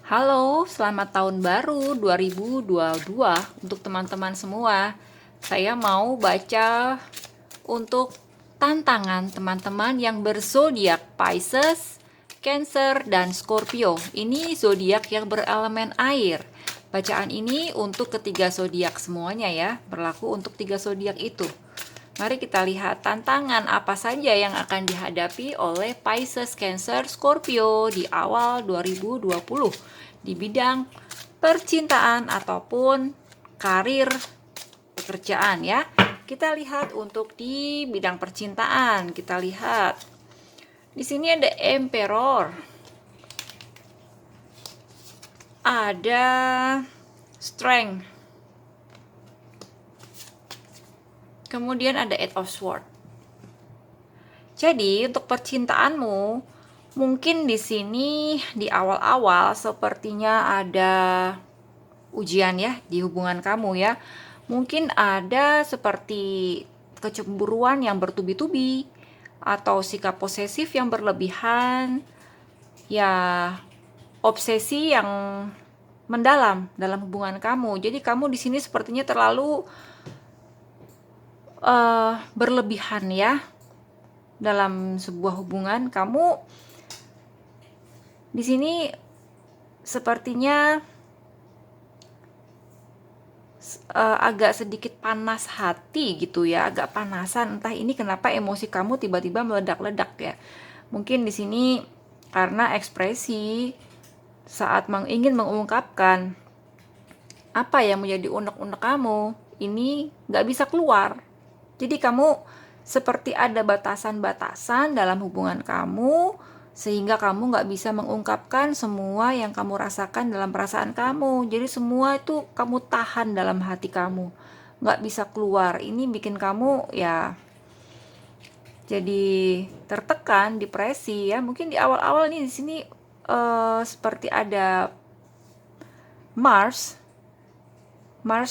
Halo, selamat tahun baru 2022 untuk teman-teman semua. Saya mau baca untuk tantangan teman-teman yang berzodiak Pisces, Cancer, dan Scorpio. Ini zodiak yang berelemen air. Bacaan ini untuk ketiga zodiak semuanya ya, berlaku untuk tiga zodiak itu. Mari kita lihat tantangan apa saja yang akan dihadapi oleh Pisces, Cancer, Scorpio di awal 2020 di bidang percintaan ataupun karir pekerjaan ya. Kita lihat untuk di bidang percintaan, kita lihat. Di sini ada Emperor. Ada Strength. Kemudian ada Eight of Swords. Jadi untuk percintaanmu, mungkin di sini di awal-awal sepertinya ada ujian ya di hubungan kamu ya. Mungkin ada seperti kecemburuan yang bertubi-tubi atau sikap posesif yang berlebihan, ya obsesi yang mendalam dalam hubungan kamu. Jadi kamu di sini sepertinya terlalu berlebihan ya dalam sebuah hubungan. Kamu di sini sepertinya agak sedikit panas hati gitu ya, agak panasan. Entah ini kenapa emosi kamu tiba-tiba meledak-ledak ya. Mungkin di sini karena ekspresi saat ingin mengungkapkan apa yang menjadi unek-unek kamu ini nggak bisa keluar. Jadi kamu seperti ada batasan-batasan dalam hubungan kamu, sehingga kamu nggak bisa mengungkapkan semua yang kamu rasakan dalam perasaan kamu. Jadi semua itu kamu tahan dalam hati kamu, nggak bisa keluar. Ini bikin kamu ya jadi tertekan, depresi ya. Mungkin di awal-awal nih di sini seperti ada Mars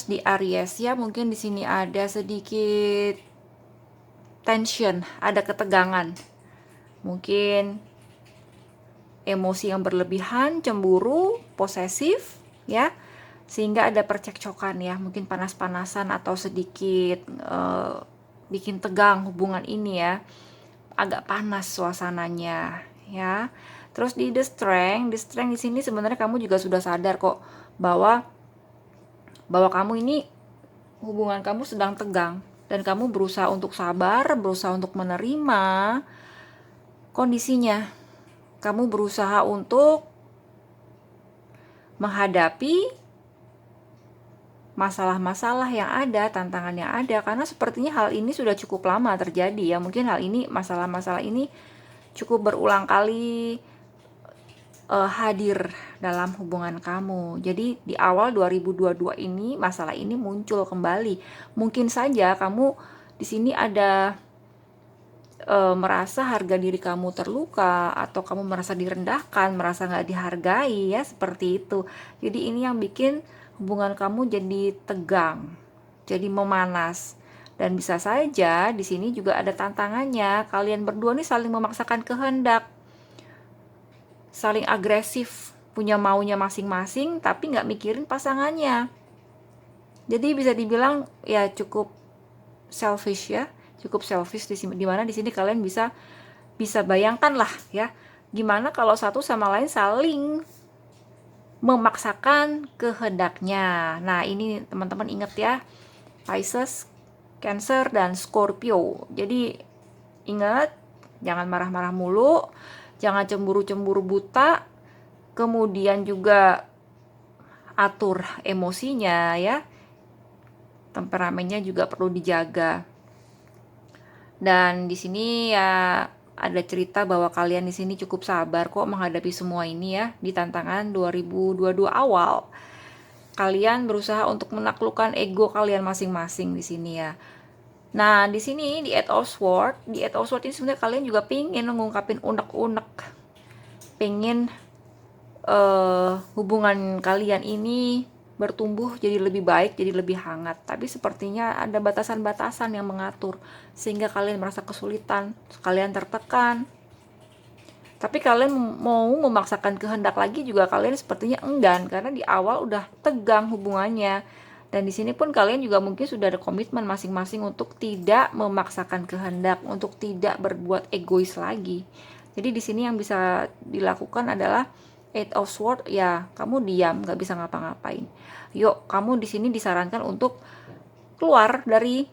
di Aries ya. Mungkin di sini ada sedikit tension, ada ketegangan. Mungkin emosi yang berlebihan, cemburu, posesif ya. Sehingga ada percekcokan ya, mungkin panas-panasan atau sedikit bikin tegang hubungan ini ya. Agak panas suasananya ya. Terus di the strength di sini sebenarnya kamu juga sudah sadar kok bahwa kamu ini hubungan kamu sedang tegang dan kamu berusaha untuk sabar, berusaha untuk menerima kondisinya. Kamu berusaha untuk menghadapi masalah-masalah yang ada, tantangan yang ada, karena sepertinya hal ini sudah cukup lama terjadi ya. Mungkin hal ini, masalah-masalah ini cukup berulang kali hadir dalam hubungan kamu. Jadi di awal 2022 ini masalah ini muncul kembali. Mungkin saja kamu di sini ada merasa harga diri kamu terluka, atau kamu merasa direndahkan, merasa nggak dihargai ya, seperti itu. Jadi ini yang bikin hubungan kamu jadi tegang, jadi memanas. Dan bisa saja di sini juga ada tantangannya. Kalian berdua nih saling memaksakan kehendak, saling agresif, punya maunya masing-masing, tapi nggak mikirin pasangannya. Jadi bisa dibilang ya cukup selfish ya, cukup selfish di mana di sini kalian bisa bayangkan lah ya, gimana kalau satu sama lain saling memaksakan kehendaknya. Nah ini teman-teman ingat ya, Pisces, Cancer, dan Scorpio. Jadi ingat, jangan marah-marah mulu, jangan cemburu-cemburu buta, kemudian juga atur emosinya ya, temperamennya juga perlu dijaga. Dan di sini ya ada cerita bahwa kalian di sini cukup sabar kok menghadapi semua ini ya, di tantangan 2022 awal. Kalian berusaha untuk menaklukkan ego kalian masing-masing di sini ya. Nah, di sini di Eight of Swords ini sebenarnya kalian juga pengen mengungkapin unek-unek, pengen hubungan kalian ini bertumbuh jadi lebih baik, jadi lebih hangat. Tapi sepertinya ada batasan-batasan yang mengatur, sehingga kalian merasa kesulitan, kalian tertekan. Tapi kalian mau memaksakan kehendak lagi juga kalian sepertinya enggan, karena di awal udah tegang hubungannya. Dan di sini pun kalian juga mungkin sudah ada komitmen masing-masing untuk tidak memaksakan kehendak, untuk tidak berbuat egois lagi. Jadi di sini yang bisa dilakukan adalah Eight of Swords, ya kamu diam, nggak bisa ngapa-ngapain. Yuk, kamu di sini disarankan untuk keluar dari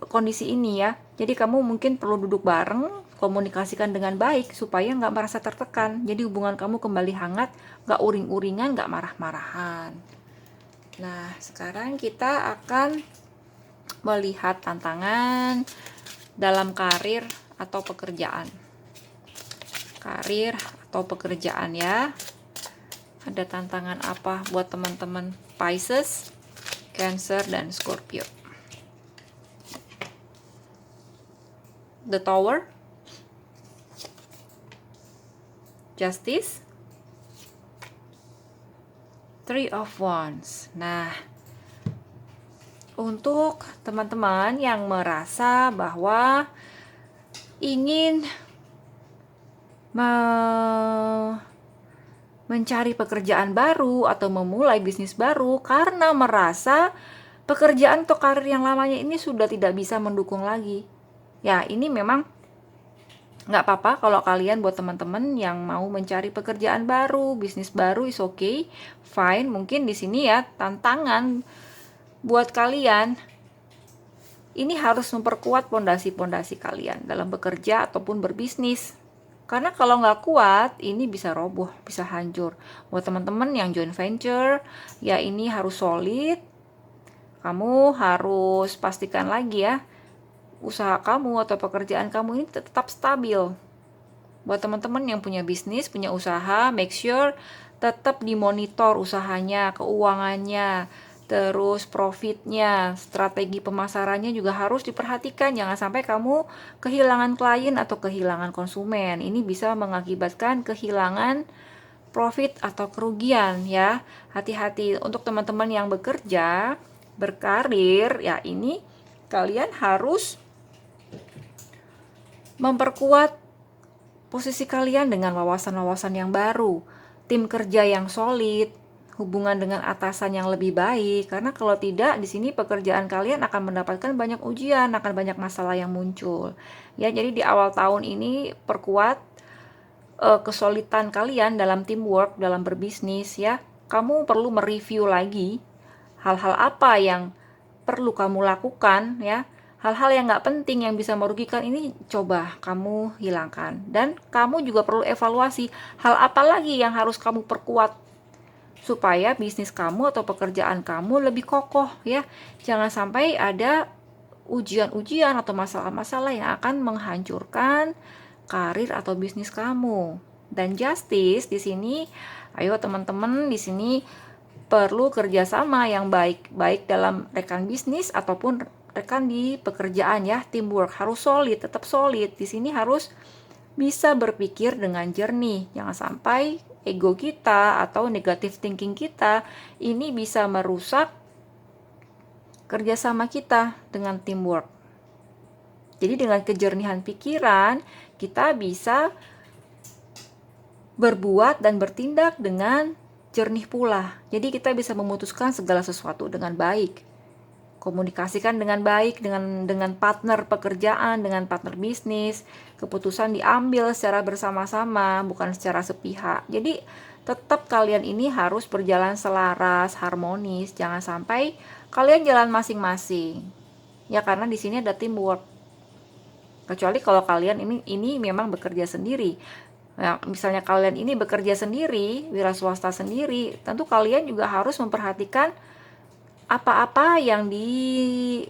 kondisi ini ya. Jadi kamu mungkin perlu duduk bareng, komunikasikan dengan baik supaya nggak merasa tertekan. Jadi hubungan kamu kembali hangat, nggak uring-uringan, nggak marah-marahan. Nah, sekarang kita akan melihat tantangan dalam karir atau pekerjaan. Karir atau pekerjaan ya. Ada tantangan apa buat teman-teman Pisces, Cancer, dan Scorpio? The Tower, Justice, Three of Wands. Nah, untuk teman-teman yang merasa bahwa ingin mencari pekerjaan baru atau memulai bisnis baru karena merasa pekerjaan atau karir yang lamanya ini sudah tidak bisa mendukung lagi. Ya, ini memang nggak apa-apa kalau kalian buat teman-teman yang mau mencari pekerjaan baru, bisnis baru is okay, fine. Mungkin di sini ya tantangan buat kalian ini harus memperkuat pondasi-pondasi kalian dalam bekerja ataupun berbisnis. Karena kalau nggak kuat, ini bisa roboh, bisa hancur. Buat teman-teman yang joint venture, ya ini harus solid. Kamu harus pastikan lagi ya, usaha kamu atau pekerjaan kamu ini tetap stabil. Buat teman-teman yang punya bisnis, punya usaha, make sure tetap dimonitor usahanya, keuangannya, terus profitnya, strategi pemasarannya juga harus diperhatikan. Jangan sampai kamu kehilangan klien atau kehilangan konsumen. Ini bisa mengakibatkan kehilangan profit atau kerugian ya. Hati-hati untuk teman-teman yang bekerja, berkarir, ya ini kalian harus memperkuat posisi kalian dengan wawasan-wawasan yang baru, tim kerja yang solid, hubungan dengan atasan yang lebih baik. Karena kalau tidak, di sini pekerjaan kalian akan mendapatkan banyak ujian, akan banyak masalah yang muncul. Ya, jadi di awal tahun ini perkuat kesulitan kalian dalam teamwork, dalam berbisnis ya. Kamu perlu mereview lagi hal-hal apa yang perlu kamu lakukan ya. Hal-hal yang nggak penting yang bisa merugikan ini coba kamu hilangkan. Dan kamu juga perlu evaluasi hal apa lagi yang harus kamu perkuat supaya bisnis kamu atau pekerjaan kamu lebih kokoh ya. Jangan sampai ada ujian-ujian atau masalah-masalah yang akan menghancurkan karir atau bisnis kamu. Dan justice di sini, ayo teman-teman, di sini perlu kerjasama yang baik dalam rekan bisnis ataupun rekan di pekerjaan ya. Teamwork harus solid, tetap solid. Di sini harus bisa berpikir dengan jernih. Jangan sampai ego kita atau negative thinking kita ini bisa merusak kerjasama kita dengan teamwork. Jadi dengan kejernihan pikiran, kita bisa berbuat dan bertindak dengan jernih pula. Jadi kita bisa memutuskan segala sesuatu dengan baik. Komunikasikan dengan baik dengan partner pekerjaan, dengan partner bisnis. Keputusan diambil secara bersama-sama, bukan secara sepihak. Jadi tetap kalian ini harus berjalan selaras, harmonis. Jangan sampai kalian jalan masing-masing. Ya, karena di sini ada teamwork. Kecuali kalau kalian ini memang bekerja sendiri. Nah, misalnya kalian ini bekerja sendiri, wira swasta sendiri, tentu kalian juga harus memperhatikan apa-apa yang dinilai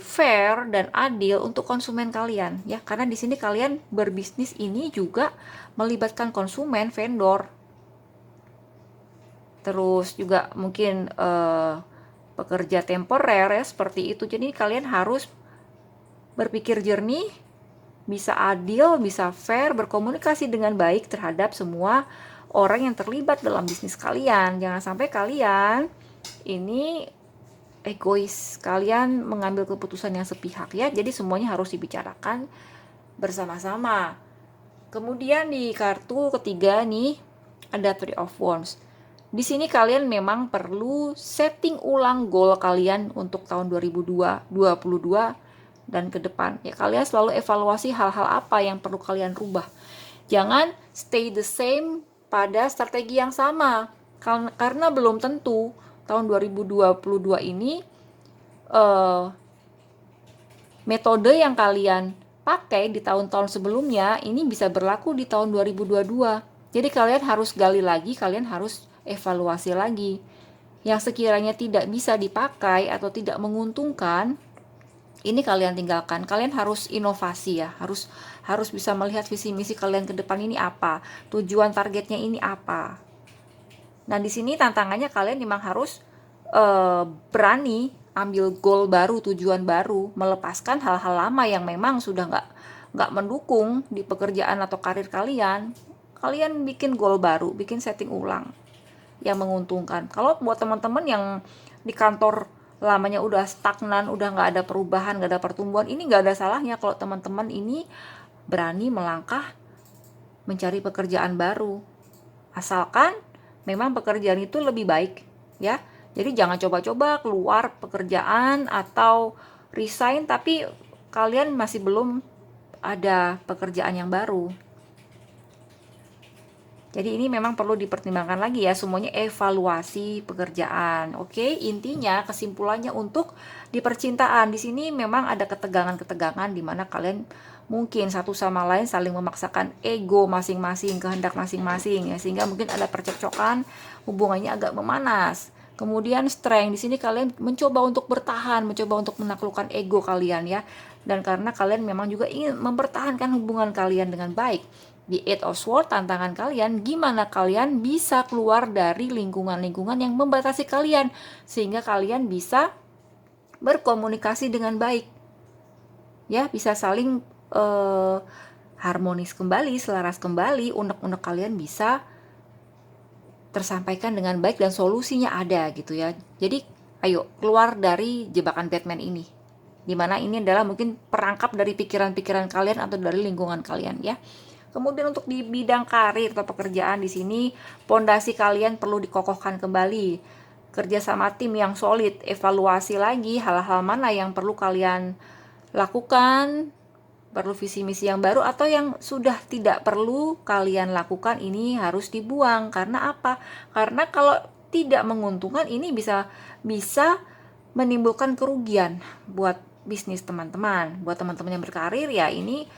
fair dan adil untuk konsumen kalian ya. Karena di sini kalian berbisnis ini juga melibatkan konsumen, vendor. Terus juga mungkin pekerja temporer ya, seperti itu. Jadi kalian harus berpikir jernih, bisa adil, bisa fair, berkomunikasi dengan baik terhadap semua orang yang terlibat dalam bisnis kalian. Jangan sampai kalian ini egois, kalian mengambil keputusan yang sepihak ya. Jadi semuanya harus dibicarakan bersama-sama. Kemudian di kartu ketiga nih ada Three of Wands. Di sini kalian memang perlu setting ulang goal kalian untuk tahun 2022 dan ke depan. Ya, kalian selalu evaluasi hal-hal apa yang perlu kalian rubah. Jangan stay the same pada strategi yang sama. Karena belum tentu tahun 2022 ini metode yang kalian pakai di tahun-tahun sebelumnya ini bisa berlaku di tahun 2022. Jadi kalian harus gali lagi, kalian harus evaluasi lagi. Yang sekiranya tidak bisa dipakai atau tidak menguntungkan, ini kalian tinggalkan. Kalian harus inovasi ya, harus bisa melihat visi misi kalian ke depan ini apa, tujuan targetnya ini apa. Nah, di sini tantangannya kalian memang harus berani ambil goal baru, tujuan baru, melepaskan hal-hal lama yang memang sudah nggak mendukung di pekerjaan atau karir kalian. Kalian bikin goal baru, bikin setting ulang yang menguntungkan. Kalau buat teman-teman yang di kantor lamanya udah stagnan, udah nggak ada perubahan, nggak ada pertumbuhan, ini nggak ada salahnya kalau teman-teman ini berani melangkah mencari pekerjaan baru. Asalkan memang pekerjaan itu lebih baik, ya. Jadi jangan coba-coba keluar pekerjaan atau resign tapi kalian masih belum ada pekerjaan yang baru. Jadi ini memang perlu dipertimbangkan lagi ya, semuanya evaluasi pekerjaan. Oke, intinya kesimpulannya untuk di percintaan di sini memang ada ketegangan-ketegangan di mana kalian mungkin satu sama lain saling memaksakan ego masing-masing, kehendak masing-masing ya, sehingga mungkin ada percekcokan, hubungannya agak memanas. Kemudian strength di sini kalian mencoba untuk bertahan, mencoba untuk menaklukkan ego kalian ya. Dan karena kalian memang juga ingin mempertahankan hubungan kalian dengan baik. Di Eight of Swords tantangan kalian gimana kalian bisa keluar dari lingkungan-lingkungan yang membatasi kalian sehingga kalian bisa berkomunikasi dengan baik. Ya, bisa saling harmonis kembali, selaras kembali, unek-unek kalian bisa tersampaikan dengan baik dan solusinya ada gitu ya. Jadi ayo keluar dari jebakan Batman ini, dimana ini adalah mungkin perangkap dari pikiran-pikiran kalian atau dari lingkungan kalian ya. Kemudian untuk di bidang karir atau pekerjaan di sini pondasi kalian perlu dikokohkan kembali, kerja sama tim yang solid, evaluasi lagi hal-hal mana yang perlu kalian lakukan, perlu visi misi yang baru atau yang sudah tidak perlu kalian lakukan ini harus dibuang. Karena apa? Karena kalau tidak menguntungkan ini bisa menimbulkan kerugian buat bisnis teman-teman. Buat teman-teman yang berkarir ya ini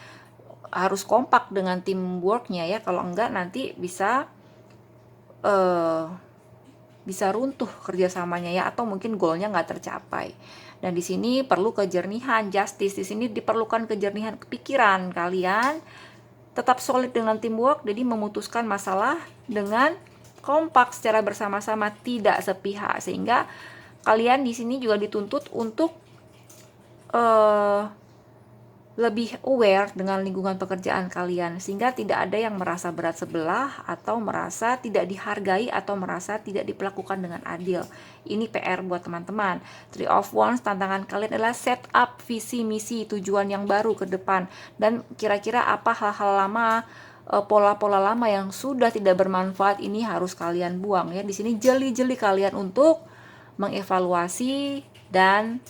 harus kompak dengan teamworknya ya, kalau enggak nanti bisa runtuh kerjasamanya ya, atau mungkin goalnya nggak tercapai. Dan di sini perlu kejernihan, justice. Di sini diperlukan kejernihan pikiran kalian, tetap solid dengan teamwork, jadi memutuskan masalah dengan kompak secara bersama-sama, tidak sepihak, sehingga kalian di sini juga dituntut untuk lebih aware dengan lingkungan pekerjaan kalian sehingga tidak ada yang merasa berat sebelah atau merasa tidak dihargai atau merasa tidak diperlakukan dengan adil. Ini PR buat teman-teman. Three of Wands tantangan kalian adalah set up visi misi tujuan yang baru ke depan dan kira-kira apa hal-hal lama, pola-pola lama yang sudah tidak bermanfaat ini harus kalian buang ya. Di sini jeli-jeli kalian untuk mengevaluasi dan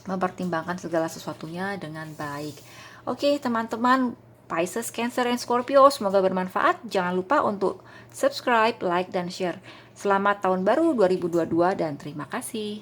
mempertimbangkan segala sesuatunya dengan baik. Oke teman-teman Pisces, Cancer, dan Scorpio, semoga bermanfaat. Jangan lupa untuk subscribe, like, dan share. Selamat tahun baru 2022 dan terima kasih.